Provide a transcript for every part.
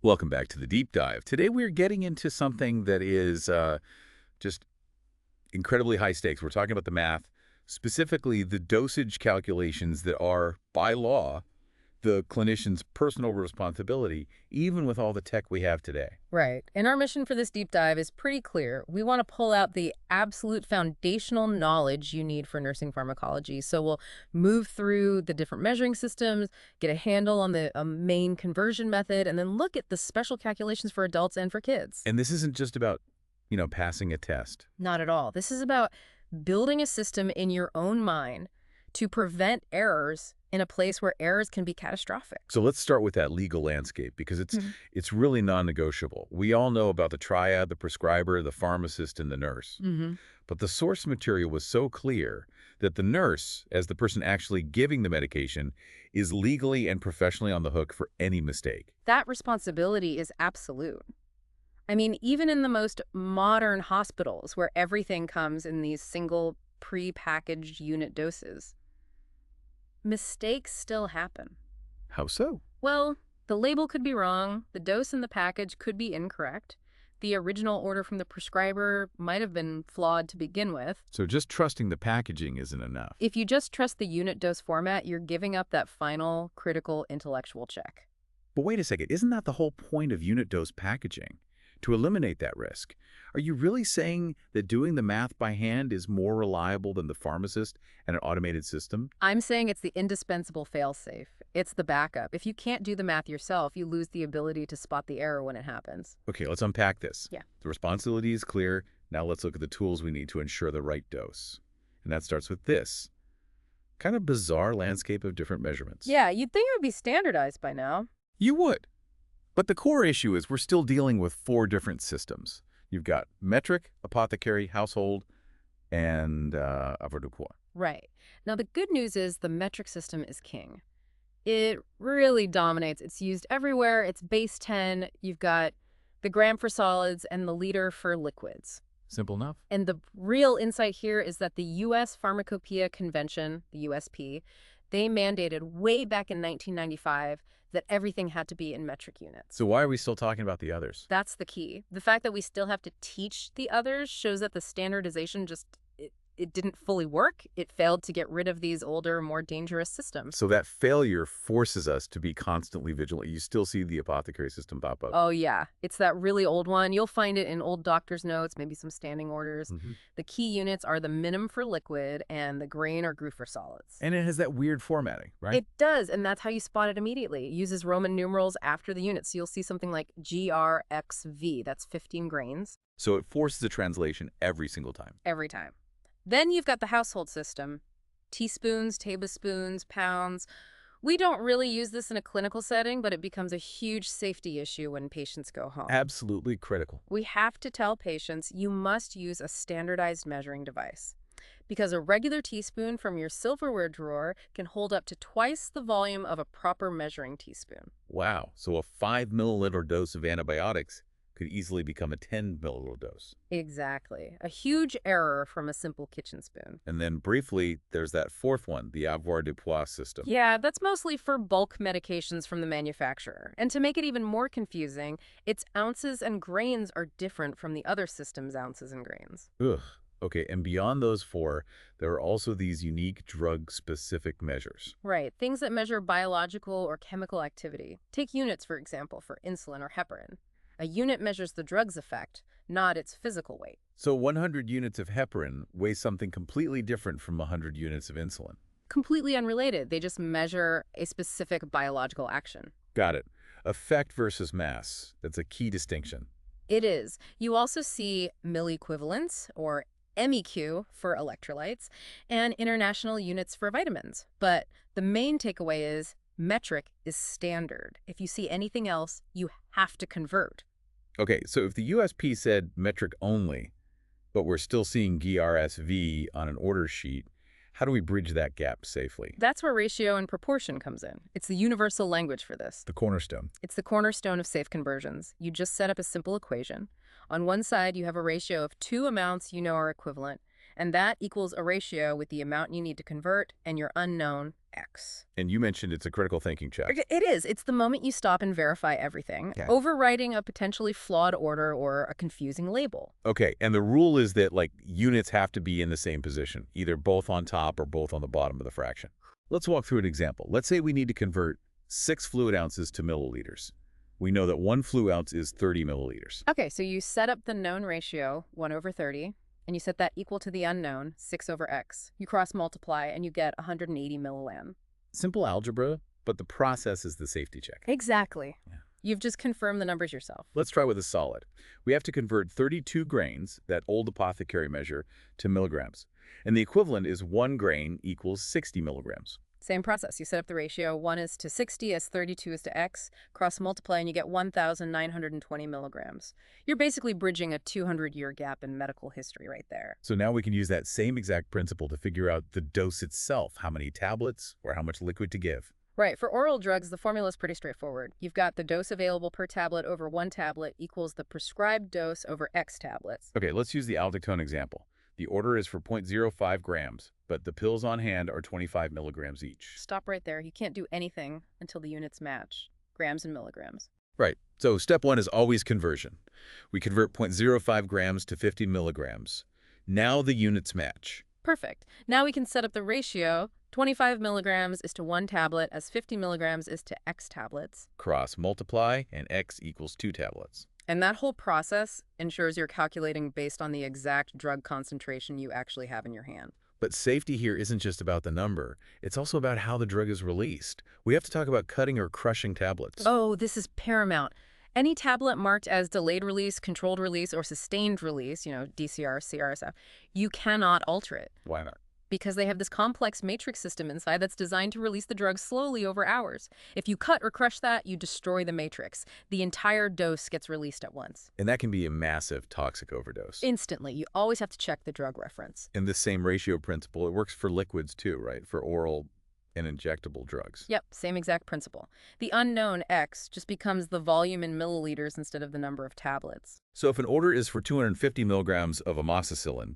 Welcome back to the deep dive. Today we're getting into something that is just incredibly high stakes. We're talking about the math, specifically the dosage calculations that are, by law, the clinician's personal responsibility, even with all the tech we have today. Right. And our mission for this deep dive is pretty clear. We want to pull out the absolute foundational knowledge you need for nursing pharmacology. So we'll move through the different measuring systems, get a handle on the main conversion method, and then look at the special calculations for adults and for kids. And this isn't just about, passing a test. Not at all. This is about building a system in your own mind to prevent errors in a place where errors can be catastrophic. So let's start with that legal landscape, because it's really non-negotiable. We all know about the triad, the prescriber, the pharmacist, and the nurse. But the source material was so clear that the nurse, as the person actually giving the medication, is legally and professionally on the hook for any mistake. That responsibility is absolute. I mean, even in the most modern hospitals where everything comes in these single pre-packaged unit doses, mistakes still happen. How so? Well, the label could be wrong, the dose in the package could be incorrect, the original order from the prescriber might have been flawed to begin with. So just trusting the packaging isn't enough. If you just trust the unit dose format, you're giving up that final, critical intellectual check. But wait a second, isn't that the whole point of unit dose packaging? To eliminate that risk. Are you really saying that doing the math by hand is more reliable than the pharmacist and an automated system? I'm saying it's the indispensable failsafe. It's the backup. If you can't do the math yourself, you lose the ability to spot the error when it happens. Okay, let's unpack this. Yeah. The responsibility is clear. Now let's look at the tools we need to ensure the right dose. And that starts with this kind of bizarre landscape of different measurements. Yeah, you'd think it would be standardized by now. You would. But the core issue is we're still dealing with 4 different systems. You've got metric, apothecary, household, and avoirdupois. Right. Now, the good news is the metric system is king. It really dominates. It's used everywhere. It's base 10. You've got the gram for solids and the liter for liquids. Simple enough. And the real insight here is that the U.S. Pharmacopeia Convention, the USP, they mandated way back in 1995 that everything had to be in metric units. So why are we still talking about the others? That's the key. The fact that we still have to teach the others shows that the standardization it didn't fully work. It failed to get rid of these older, more dangerous systems. So that failure forces us to be constantly vigilant. You still see the apothecary system pop up. Oh, yeah. It's that really old one. You'll find it in old doctor's notes, maybe some standing orders. The key units are the minim for liquid and the grain or gru for solids. And it has that weird formatting, right? It does, and that's how you spot it immediately. It uses Roman numerals after the units, so you'll see something like GRXV. That's 15 grains. So it forces a translation every single time. Every time. Then you've got the household system. Teaspoons, tablespoons, pounds. We don't really use this in a clinical setting, but it becomes a huge safety issue when patients go home. Absolutely critical. We have to tell patients you must use a standardized measuring device, because a regular teaspoon from your silverware drawer can hold up to twice the volume of a proper measuring teaspoon. Wow. So a 5 milliliter dose of antibiotics could easily become a 10 milliliter dose. Exactly. A huge error from a simple kitchen spoon. And then briefly, there's that 4th one, the avoirdupois system. Yeah, that's mostly for bulk medications from the manufacturer. And to make it even more confusing, its ounces and grains are different from the other system's ounces and grains. Ugh. Okay, and beyond those 4, there are also these unique drug-specific measures. Right, things that measure biological or chemical activity. Take units, for example, for insulin or heparin. A unit measures the drug's effect, not its physical weight. So 100 units of heparin weigh something completely different from 100 units of insulin. Completely unrelated. They just measure a specific biological action. Got it. Effect versus mass. That's a key distinction. It is. You also see milliequivalents, or MEQ for electrolytes, and international units for vitamins. But the main takeaway is metric is standard. If you see anything else, you have to convert. Okay, so if the USP said metric only, but we're still seeing GRSV on an order sheet, how do we bridge that gap safely? That's where ratio and proportion comes in. It's the universal language for this. The cornerstone. It's the cornerstone of safe conversions. You just set up a simple equation. On one side, you have a ratio of 2 amounts you know are equivalent, And that equals a ratio with the amount you need to convert and your unknown X. And you mentioned it's a critical thinking check. It is. It's the moment you stop and verify everything, overwriting a potentially flawed order or a confusing label. Okay, and the rule is that, like, units have to be in the same position, either both on top or both on the bottom of the fraction. Let's walk through an example. Let's say we need to convert 6 fluid ounces to milliliters. We know that 1 fluid ounce is 30 milliliters. Okay, so you set up the known ratio, 1/30, and you set that equal to the unknown, 6/x. You cross-multiply, and you get 180 millilam. Simple algebra, but the process is the safety check. Exactly. Yeah. You've just confirmed the numbers yourself. Let's try with a solid. We have to convert 32 grains, that old apothecary measure, to milligrams. And the equivalent is 1 grain equals 60 milligrams. Same process. You set up the ratio. 1 is to 60 as 32 is to x. Cross-multiply, and you get 1,920 milligrams. You're basically bridging a 200-year gap in medical history right there. So now we can use that same exact principle to figure out the dose itself, how many tablets or how much liquid to give. Right. For oral drugs, the formula is pretty straightforward. You've got the dose available per tablet over 1 tablet equals the prescribed dose over X tablets. Okay, let's use the aldactone example. The order is for 0.05 grams, but the pills on hand are 25 milligrams each. Stop right there. You can't do anything until the units match. Grams and milligrams. Right. So step 1 is always conversion. We convert 0.05 grams to 50 milligrams. Now the units match. Perfect. Now we can set up the ratio. 25 milligrams is to 1 tablet as 50 milligrams is to X tablets. Cross multiply, and X equals 2 tablets. And that whole process ensures you're calculating based on the exact drug concentration you actually have in your hand. But safety here isn't just about the number. It's also about how the drug is released. We have to talk about cutting or crushing tablets. Oh, this is paramount. Any tablet marked as delayed release, controlled release, or sustained release, DCR, CRSF, you cannot alter it. Why not? Because they have this complex matrix system inside that's designed to release the drug slowly over hours. If you cut or crush that, you destroy the matrix. The entire dose gets released at once. And that can be a massive toxic overdose. Instantly. You always have to check the drug reference. And this same ratio principle, it works for liquids too, right? For oral and injectable drugs. Yep, same exact principle. The unknown X just becomes the volume in milliliters instead of the number of tablets. So if an order is for 250 milligrams of amoxicillin,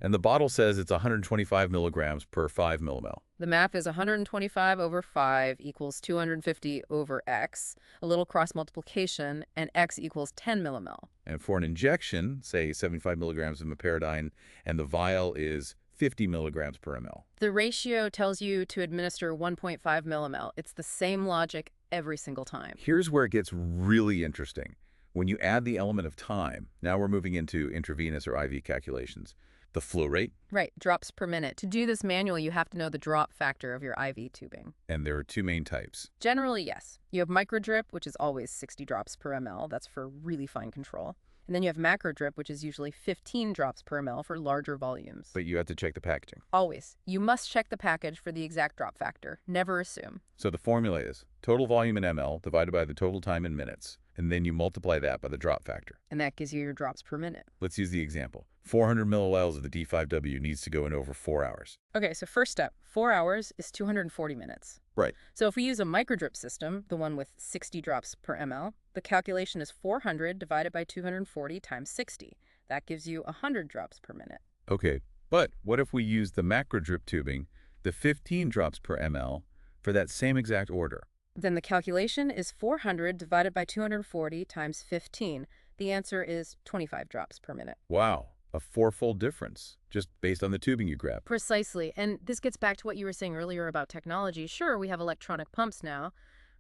and the bottle says it's 125 milligrams per 5 millimol. The math is 125 over 5 equals 250 over X, a little cross-multiplication, and X equals 10 millimol. And for an injection, say 75 milligrams of meperidine, and the vial is 50 milligrams per ml. The ratio tells you to administer 1.5 millimol. It's the same logic every single time. Here's where it gets really interesting. When you add the element of time, now we're moving into intravenous or IV calculations. The flow rate. Right, drops per minute. To do this manually, you have to know the drop factor of your IV tubing. And there are 2 main types. Generally, yes. You have microdrip, which is always 60 drops per ml. That's for really fine control. And then you have macrodrip, which is usually 15 drops per ml for larger volumes. But you have to check the packaging. Always. You must check the package for the exact drop factor. Never assume. So the formula is total volume in ml divided by the total time in minutes. And then you multiply that by the drop factor. And that gives you your drops per minute. Let's use the example. 400 milliliters of the D5W needs to go in over 4 hours. Okay, so first step, 4 hours is 240 minutes. Right. So if we use a microdrip system, the one with 60 drops per ml, the calculation is 400 divided by 240 times 60. That gives you 100 drops per minute. Okay, but what if we use the macrodrip tubing, the 15 drops per ml, for that same exact order? Then the calculation is 400 divided by 240 times 15. The answer is 25 drops per minute. Wow, a 4-fold difference, just based on the tubing you grabbed. Precisely, and this gets back to what you were saying earlier about technology. Sure, we have electronic pumps now,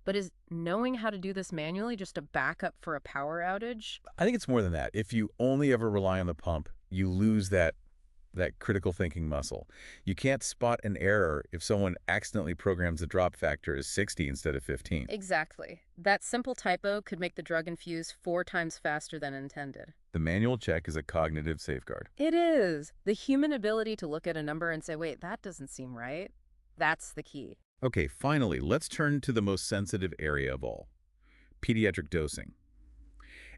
but is knowing how to do this manually just a backup for a power outage? I think it's more than that. If you only ever rely on the pump, you lose that critical thinking muscle. You can't spot an error if someone accidentally programs the drop factor as 60 instead of 15. Exactly. That simple typo could make the drug infuse 4 times faster than intended. The manual check is a cognitive safeguard. It is. The human ability to look at a number and say, wait, that doesn't seem right. That's the key. Okay, finally, let's turn to the most sensitive area of all, pediatric dosing.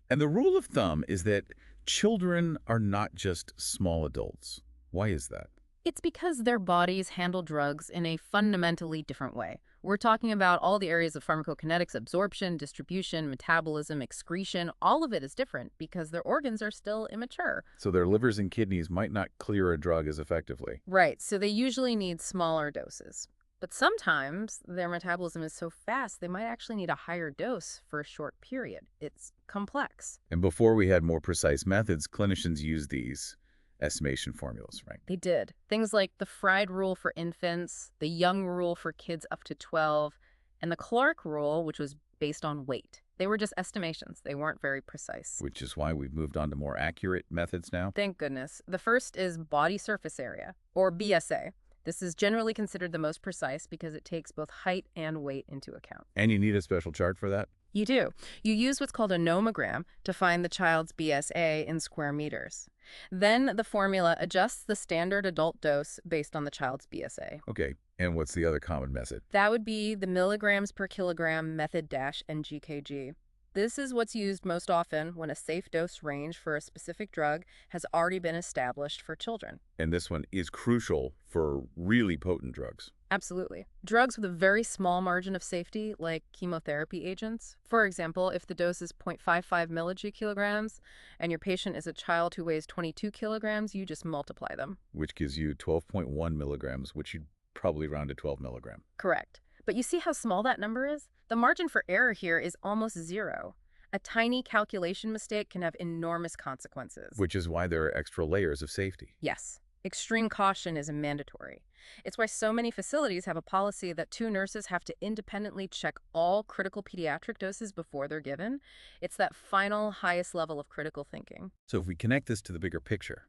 And the rule of thumb is that children are not just small adults. Why is that? It's because their bodies handle drugs in a fundamentally different way. We're talking about all the areas of pharmacokinetics, absorption, distribution, metabolism, excretion. All of it is different because their organs are still immature. So their livers and kidneys might not clear a drug as effectively. Right, so they usually need smaller doses. But sometimes their metabolism is so fast, they might actually need a higher dose for a short period. It's complex. And before we had more precise methods, clinicians used these estimation formulas, right? They did. Things like the Fried rule for infants, the Young rule for kids up to 12, and the Clark rule, which was based on weight. They were just estimations. They weren't very precise. Which is why we've moved on to more accurate methods now. Thank goodness. The first is body surface area, or BSA. This is generally considered the most precise because it takes both height and weight into account. And you need a special chart for that? You do. You use what's called a nomogram to find the child's BSA in square meters. Then the formula adjusts the standard adult dose based on the child's BSA. Okay, and what's the other common method? That would be the milligrams per kilogram method dash NGKG. This is what's used most often when a safe dose range for a specific drug has already been established for children. And this one is crucial for really potent drugs. Absolutely. Drugs with a very small margin of safety, like chemotherapy agents. For example, if the dose is 0.55 kilograms and your patient is a child who weighs 22 kilograms, you just multiply them. Which gives you 12.1 milligrams, which you'd probably round to 12 milligram. Correct. But you see how small that number is? The margin for error here is almost zero. A tiny calculation mistake can have enormous consequences. Which is why there are extra layers of safety. Yes. Extreme caution is mandatory. It's why so many facilities have a policy that 2 nurses have to independently check all critical pediatric doses before they're given. It's that final, highest level of critical thinking. So if we connect this to the bigger picture,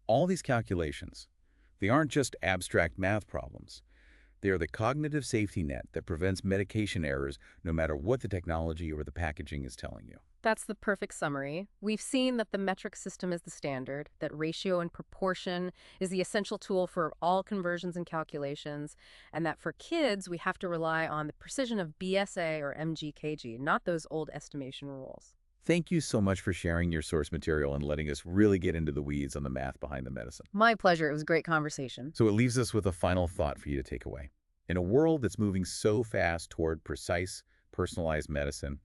all these calculations, they aren't just abstract math problems. They are the cognitive safety net that prevents medication errors no matter what the technology or the packaging is telling you. That's the perfect summary. We've seen that the metric system is the standard, that ratio and proportion is the essential tool for all conversions and calculations, and that for kids, we have to rely on the precision of BSA or MGKG, not those old estimation rules. Thank you so much for sharing your source material and letting us really get into the weeds on the math behind the medicine. My pleasure. It was a great conversation. So it leaves us with a final thought for you to take away. In a world that's moving so fast toward precise, personalized medicine,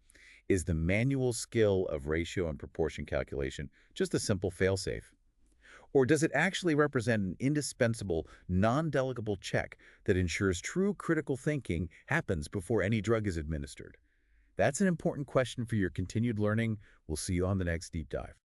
is the manual skill of ratio and proportion calculation just a simple failsafe? Or does it actually represent an indispensable, non-delegable check that ensures true critical thinking happens before any drug is administered? That's an important question for your continued learning. We'll see you on the next deep dive.